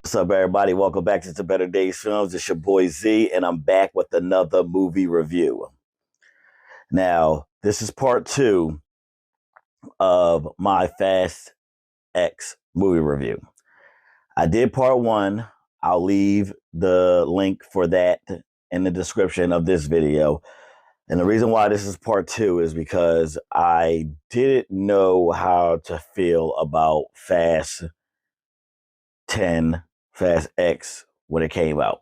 What's up, everybody? Welcome back to the Better Days Films. It's your boy Z, and I'm back with another movie review. Now, this is part two of my Fast X movie review. I did part one. I'll leave the link for that in the description of this video. And the reason why this is part two is because I didn't know how to feel about Fast 10, Fast X when it came out.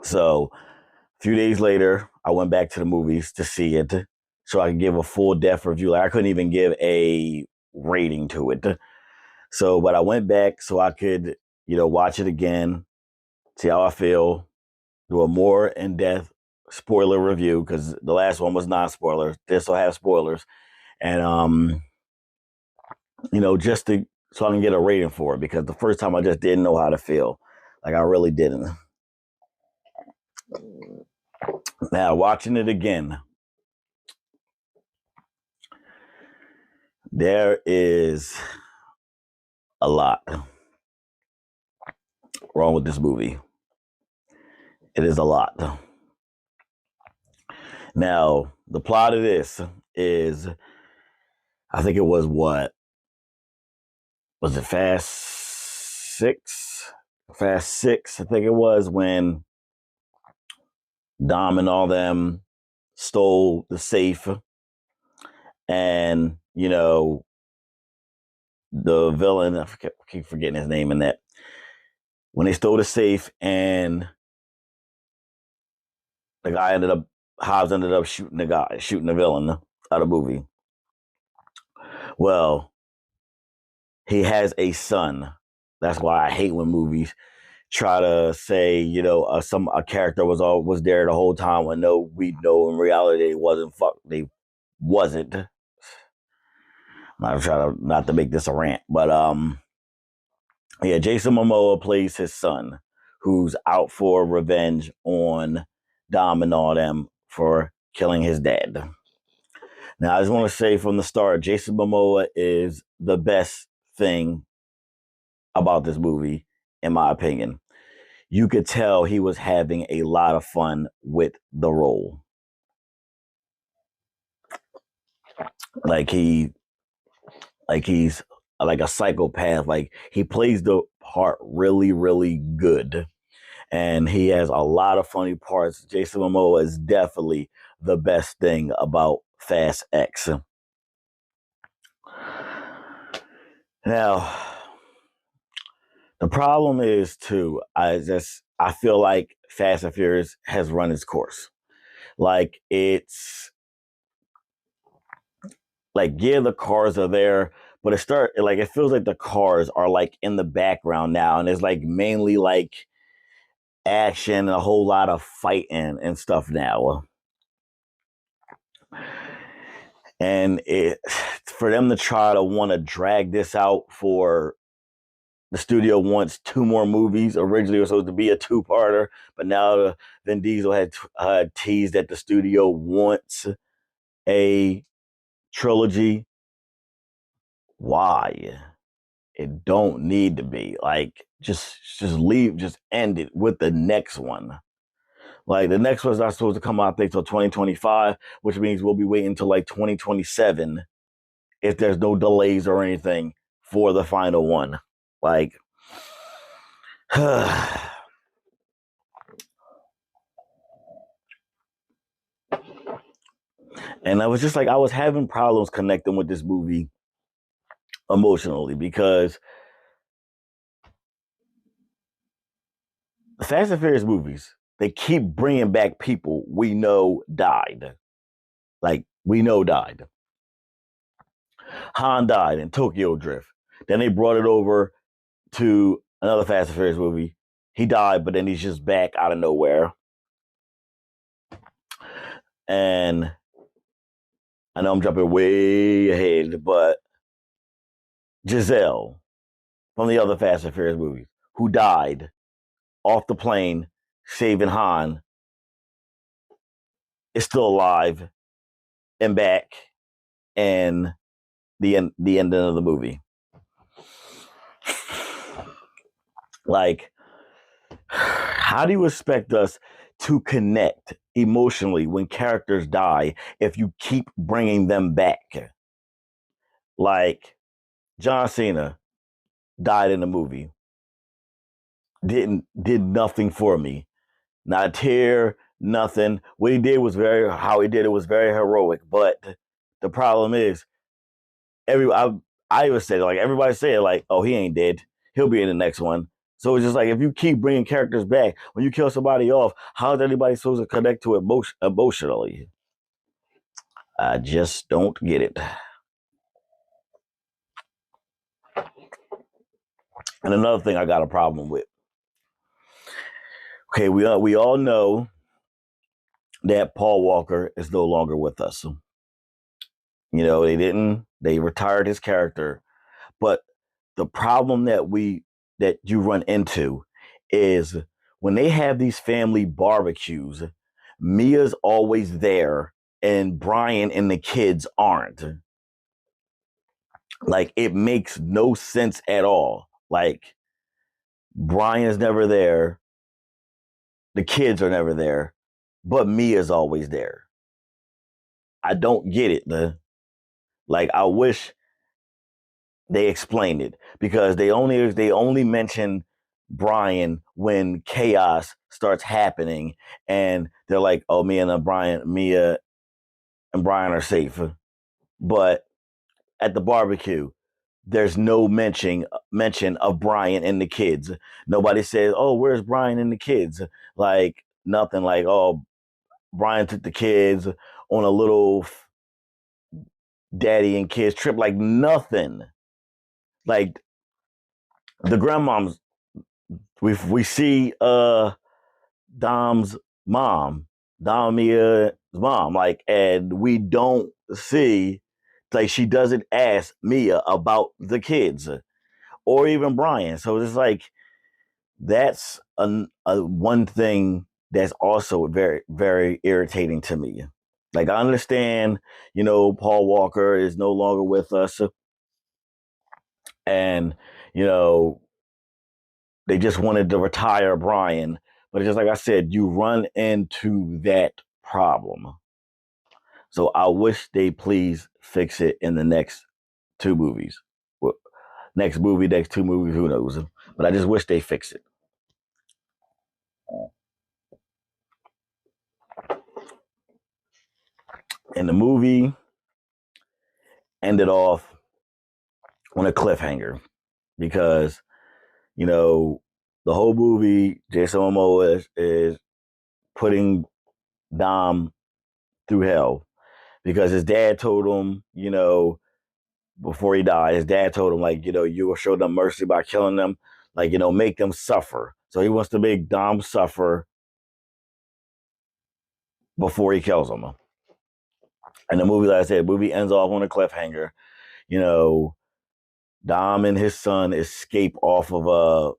So a few days later, I went back to the movies to see it so I could give a full depth review. Like I couldn't even give a rating to it. So, but I went back so I could, watch it again, see how I feel, do a more in-depth spoiler review because the last one was not spoilers. This will have spoilers, and just to so I can get a rating for it because the first time I just didn't know how to feel, like I really didn't. Now watching it again, there is a lot wrong with this movie. It is a lot. Now, the plot of this is, I think it was was it Fast Six? Fast Six, I think it was, when Dom and all them stole the safe. And, the villain, I keep forgetting his name in that. When they stole the safe and the guy Hobbs ended up shooting the villain out of the movie. Well, he has a son. That's why I hate when movies try to say, a character was there the whole time when we know in reality they wasn't. I'm not trying to not to make this a rant, but yeah, Jason Momoa plays his son, who's out for revenge on Dom and all them for killing his dad. Now, I just want to say from the start, Jason Momoa is the best thing about this movie, in my opinion. You could tell he was having a lot of fun with the role. Like he's like a psychopath. Like he plays the part really, really good. And he has a lot of funny parts. Jason Momoa is definitely the best thing about Fast X. Now, the problem is too, I feel like Fast and Furious has run its course. Like it's like yeah, the cars are there, but it feels like the cars are like in the background now, and it's like mainly like action and a whole lot of fighting and stuff now. And for them to try to want to drag this out for the studio wants two more movies. Originally, it was supposed to be a two-parter, but now Vin Diesel had teased that the studio wants a trilogy. Why? It don't need to be. Like, just end it with the next one. Like, the next one's not supposed to come out, I think, till 2025, which means we'll be waiting until like 2027 if there's no delays or anything for the final one. Like, and I was just like, I was having problems connecting with this movie emotionally because the Fast and Furious movies, they keep bringing back people we know died. Like, we know died. Han died in Tokyo Drift. Then they brought it over to another Fast and Furious movie. He died, but then he's just back out of nowhere. And I know I'm jumping way ahead, but Giselle from the other Fast and Furious movies, who died off the plane saving Han, is still alive and back in the ending of the movie. Like, how do you expect us to connect emotionally when characters die if you keep bringing them back? Like, John Cena died in the movie, did nothing for me, not a tear, nothing. What he did was how he did it was very heroic. But the problem is, every I would say, like, everybody said, like, oh, he ain't dead, he'll be in the next one. So it's just like, if you keep bringing characters back, when you kill somebody off, how is anybody supposed to connect to it emotionally? I just don't get it. And another thing I got a problem with. Okay, we all know that Paul Walker is no longer with us. You know, they retired his character. But the problem that you run into is when they have these family barbecues, Mia's always there and Brian and the kids aren't. Like, it makes no sense at all. Like, Brian is never there, the kids are never there, but Mia's always there. I don't get it. Like, I wish they explained it, because they only mention Brian when chaos starts happening, and they're like, "Oh, Mia and Brian are safe." But at the barbecue, there's no mention of Brian and the kids. Nobody says, "Oh, where's Brian and the kids?" Like, nothing. Like, "Oh, Brian took the kids on a little daddy and kids trip." Like, nothing. Like, the grandmoms, we see Dom's mom, Dom Mia's mom, like, and we don't see, like, she doesn't ask Mia about the kids or even Brian. So it's like, that's a one thing that's also very, very irritating to me. Like, I understand, Paul Walker is no longer with us, and you know they just wanted to retire Brian. But it's just like I said, you run into that problem. So I wish they please fix it in the next two movies. Well, next movie, next two movies, who knows? But I just wish they fix it. And the movie ended off on a cliffhanger, because, you know, the whole movie, Jason Momoa is putting Dom through hell, because his dad told him, before he died, his dad told him, like, you will show them mercy by killing them, like, make them suffer. So he wants to make Dom suffer before he kills him. And the movie, like I said, the movie ends off on a cliffhanger. You know, Dom and his son escape off of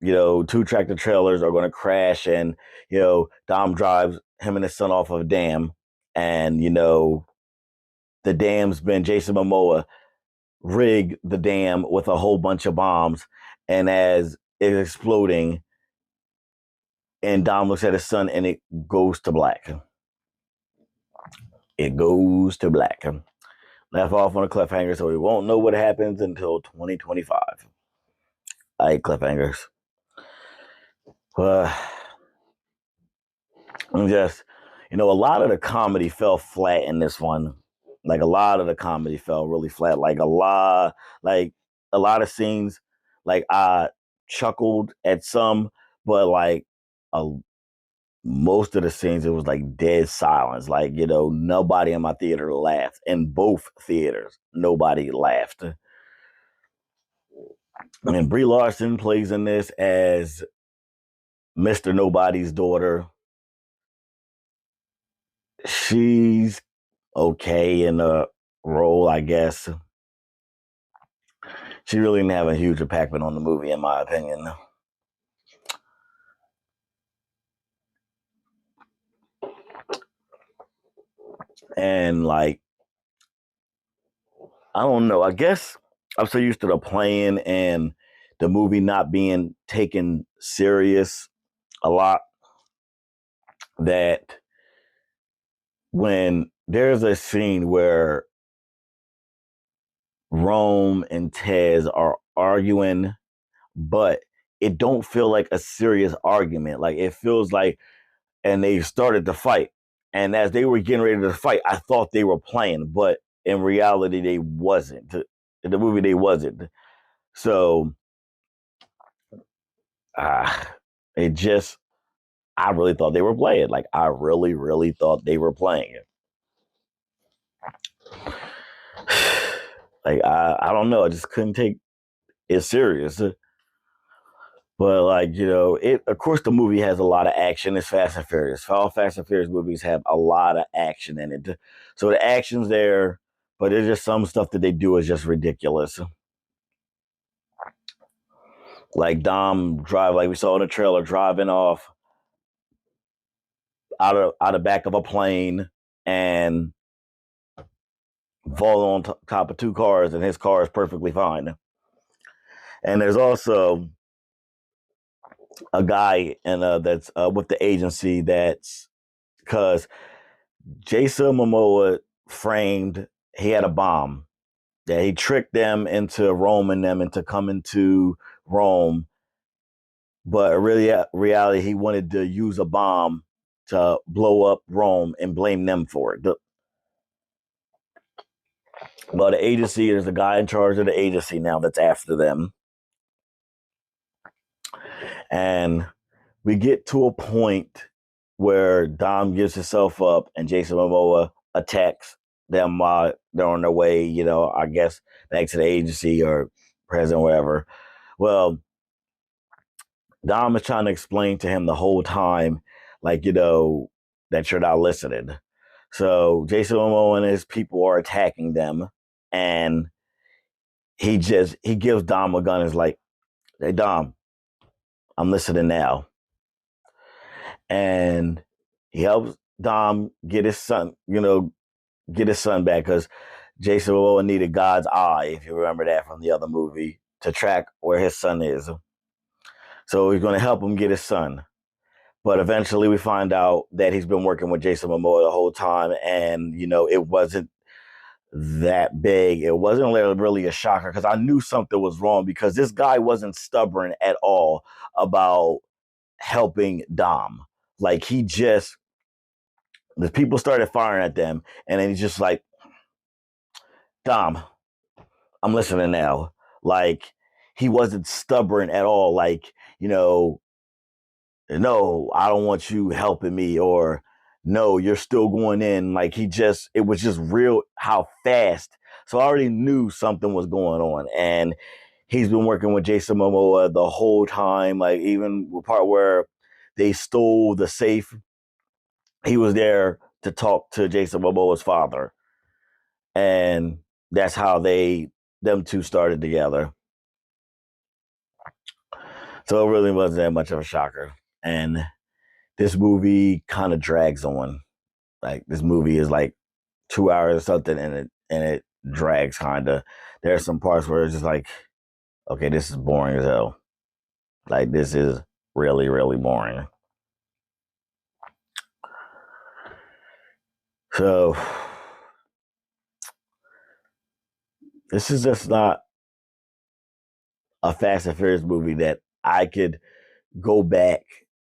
two tractor trailers are going to crash, and Dom drives him and his son off of a dam, and the dam's been Jason Momoa rig the dam with a whole bunch of bombs, and as it's exploding, and Dom looks at his son, and it goes to black. It goes to black. Left off on a cliffhanger, so we won't know what happens until 2025. I hate cliffhangers. Uh, just, a lot of the comedy fell flat in this one. Like, a lot of the comedy fell really flat. Like a lot of scenes, like, I chuckled at some, but like a most of the scenes, it was like dead silence. Like, nobody in my theater laughed. In both theaters, nobody laughed. And Brie Larson plays in this as Mr. Nobody's daughter. She's okay in the role, I guess. She really didn't have a huge impact on the movie, in my opinion. And, like, I don't know. I guess I'm so used to the playing and the movie not being taken serious a lot, that when there's a scene where Rome and Tez are arguing, but it don't feel like a serious argument. Like it feels like, and they started to fight. And as they were getting ready to fight, I thought they were playing, but in reality, they wasn't. In the movie, they wasn't. So, uh, it just, I really thought they were playing. Like I really, really thought they were playing it. Like I don't know. I just couldn't take it serious. But like it. Of course, the movie has a lot of action. It's Fast and Furious. All Fast and Furious movies have a lot of action in it. So the action's there, but there's just some stuff that they do is just ridiculous. Like Dom drive, like we saw in the trailer, driving off out of back of a plane and fall on top of two cars, and his car is perfectly fine. And there's also a guy that's with the agency that's because Jason Momoa framed he had a bomb that he tricked them into Rome and them into coming to Rome, but really reality he wanted to use a bomb to blow up Rome and blame them for it. But the agency, there's a guy in charge of the agency now that's after them. And we get to a point where Dom gives himself up and Jason Momoa attacks them while they're on their way, I guess back to the agency or president, whatever. Well, Dom is trying to explain to him the whole time, like, that you're not listening. So Jason Momoa and his people are attacking them, and he gives Dom a gun and is like, hey, Dom, I'm listening now. And he helps Dom get his son, back because Jason Momoa needed God's eye, if you remember that from the other movie, to track where his son is. So he's going to help him get his son. But eventually we find out that he's been working with Jason Momoa the whole time, and, it wasn't that big. It wasn't really a shocker because I knew something was wrong because this guy wasn't stubborn at all about helping Dom. Like the people started firing at them, and then he's just like, Dom, I'm listening now. Like he wasn't stubborn at all. Like, no, I don't want you helping me, or no, you're still going in. Like it was just real how fast. So I already knew something was going on. And he's been working with Jason Momoa the whole time. Like even the part where they stole the safe, he was there to talk to Jason Momoa's father. And that's how them two started together. So it really wasn't that much of a shocker. And this movie kind of drags on. Like this movie is like 2 hours or something, and it drags kind of. There are some parts where it's just like, okay, this is boring as hell. Like this is really, really boring. So this is just not a Fast and Furious movie that I could go back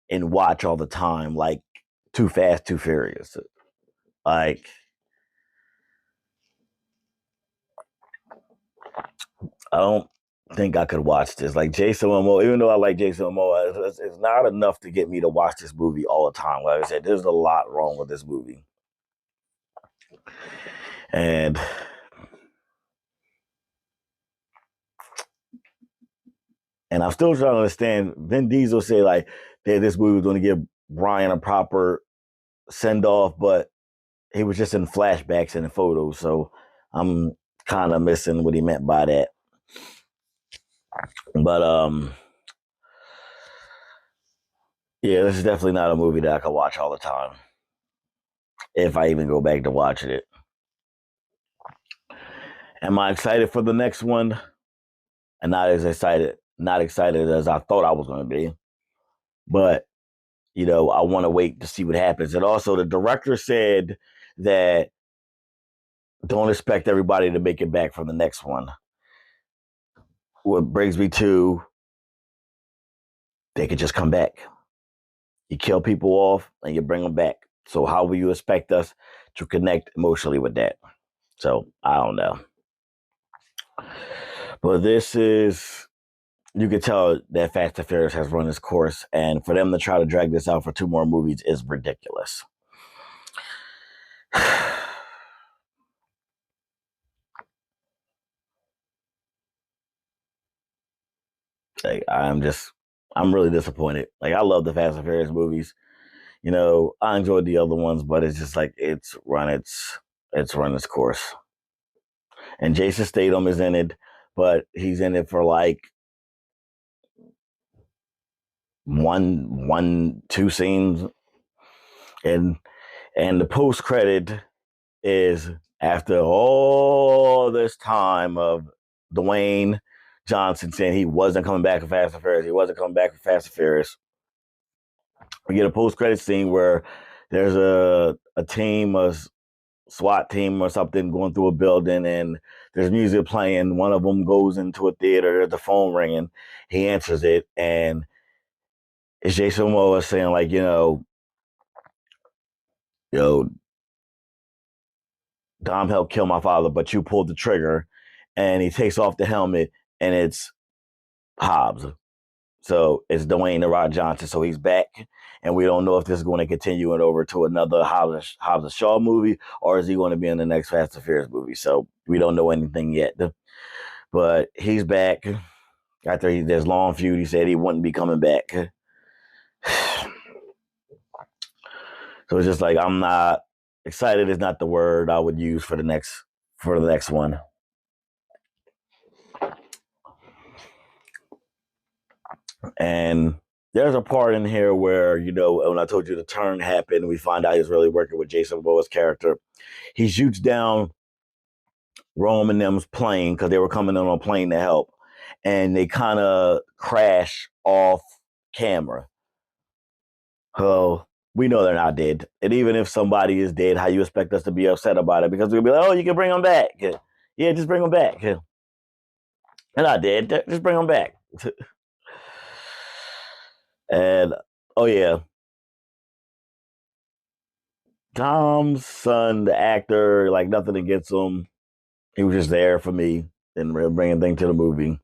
and watch all the time, like Too Fast, Too Furious. Like, I don't think I could watch this. Like Jason Momoa, even though I like Jason Momoa, it's not enough to get me to watch this movie all the time. Like I said, there's a lot wrong with this movie. And I'm still trying to understand. Vin Diesel say like that this movie was going to give Brian a proper send off, but he was just in flashbacks and in photos. So I'm kind of missing what he meant by that. But yeah, this is definitely not a movie that I can watch all the time. If I even go back to watching it. Am I excited for the next one? And not as excited not excited as I thought I was going to be. But, I want to wait to see what happens. And also, the director said that don't expect everybody to make it back from the next one. What brings me to they could just come back. You kill people off and you bring them back. So how will you expect us to connect emotionally with that? So I don't know. But you could tell that Fast and Furious has run its course, and for them to try to drag this out for 2 more movies is ridiculous. Like, I'm really disappointed. Like, I love the Fast and Furious movies. I enjoyed the other ones, but it's just like it's run its course. And Jason Statham is in it, but he's in it for like two scenes, and the post credit is after all this time of Dwayne Johnson saying he wasn't coming back for Fast and Furious. He wasn't coming back for Fast and Furious. We get a post credit scene where there's a team, a SWAT team or something going through a building, and there's music playing. One of them goes into a theater. There's the phone ringing. He answers it, and it's Jason Momoa saying like, Dom helped kill my father, but you pulled the trigger. And he takes off the helmet, and it's Hobbs. So it's Dwayne The Rock Johnson. So he's back, and we don't know if this is going to continue it over to another Hobbs and Shaw movie, or is he going to be in the next Fast and Furious movie? So we don't know anything yet. But he's back. After there's long feud, he said he wouldn't be coming back. So it's just like, I'm not excited. Is not the word I would use for the next one. And there's a part in here where, when I told you the turn happened, we find out he's really working with Jason Momoa's character. He shoots down Rome and them's plane because they were coming in on a plane to help. And they kind of crash off camera. Oh, we know they're not dead. And even if somebody is dead, how you expect us to be upset about it? Because we'll be like, oh, you can bring them back. Yeah, just bring them back. They're not dead. Just bring them back. And, oh yeah, Tom's son, the actor, like nothing against him. He was just there for me. Didn't really bring anything to the movie.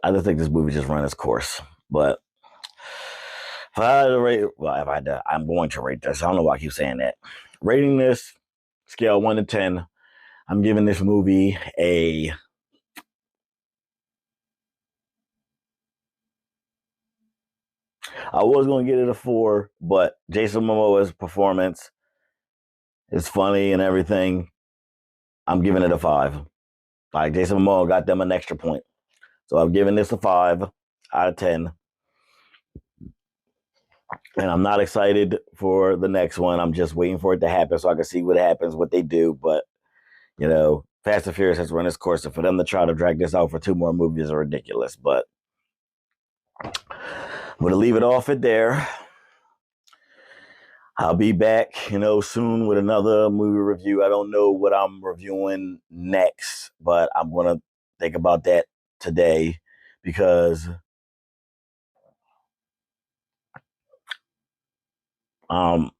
I just think this movie just ran its course. But if I had to rate, I'm going to rate this. I don't know why I keep saying that. Rating this, scale 1 to 10, I'm giving this movie a I was going to get it a 4, but Jason Momoa's performance is funny and everything. I'm giving it a 5. Like, Jason Momoa got them an extra point. So I'm giving this a 5 out of 10. And I'm not excited for the next one. I'm just waiting for it to happen so I can see what happens, what they do. But, Fast and Furious has run its course. And for them to try to drag this out for 2 more movies are ridiculous. But I'm going to leave it off at there. I'll be back, soon with another movie review. I don't know what I'm reviewing next, but I'm going to think about that today because I'm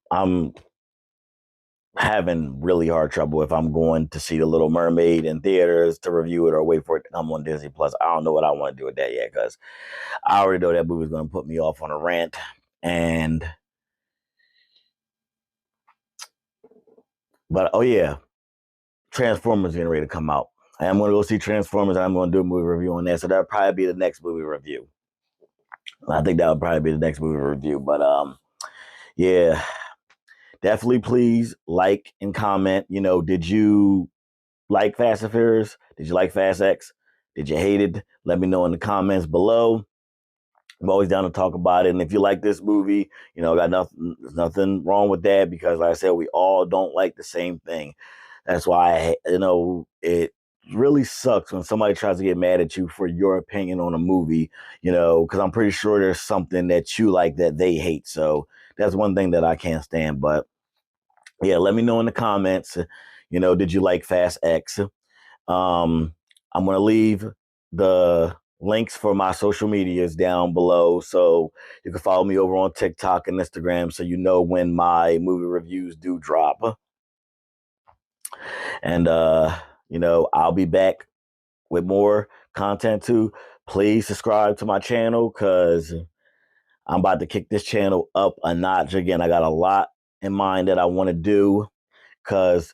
having really hard trouble if I'm going to see The Little Mermaid in theaters to review it or wait for it to come on Disney Plus. I don't know what I want to do with that yet because I already know that movie is going to put me off on a rant. But oh yeah, Transformers getting ready to come out. I'm going to go see Transformers and I'm going to do a movie review on that. So that'll probably be the next movie review. I think that'll probably be the next movie review. But yeah, definitely please like and comment. Did you like Fast and Furious? Did you like Fast X? Did you hate it? Let me know in the comments below. I'm always down to talk about it. And if you like this movie, got nothing wrong with that because like I said, we all don't like the same thing. That's why, it really sucks when somebody tries to get mad at you for your opinion on a movie, because I'm pretty sure there's something that you like that they hate. So that's one thing that I can't stand. But yeah, let me know in the comments, did you like Fast X? I'm going to leave the links for my social medias down below. So you can follow me over on TikTok and Instagram so you know when my movie reviews do drop. And, I'll be back with more content too. Please subscribe to my channel because I'm about to kick this channel up a notch again. I got a lot in mind that I want to do because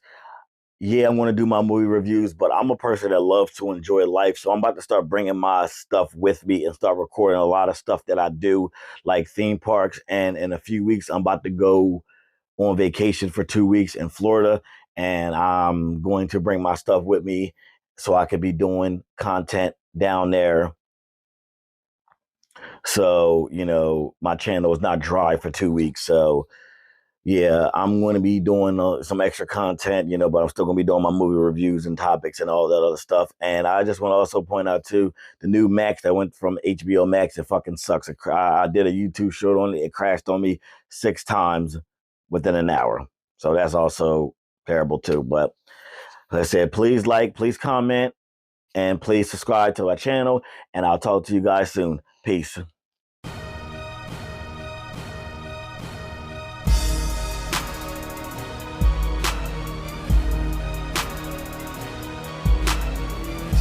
yeah, I want to do my movie reviews, but I'm a person that loves to enjoy life. So I'm about to start bringing my stuff with me and start recording a lot of stuff that I do, like theme parks. And in a few weeks, I'm about to go on vacation for 2 weeks in Florida. And I'm going to bring my stuff with me so I could be doing content down there. So, my channel is not dry for 2 weeks. So, yeah, I'm going to be doing some extra content, but I'm still going to be doing my movie reviews and topics and all that other stuff. And I just want to also point out, too, the new Max that went from HBO Max, it fucking sucks. I did a YouTube short on it. It crashed on me 6 times within an hour. So that's also terrible, too. But like I said, please like, please comment, and please subscribe to our channel. And I'll talk to you guys soon. Peace.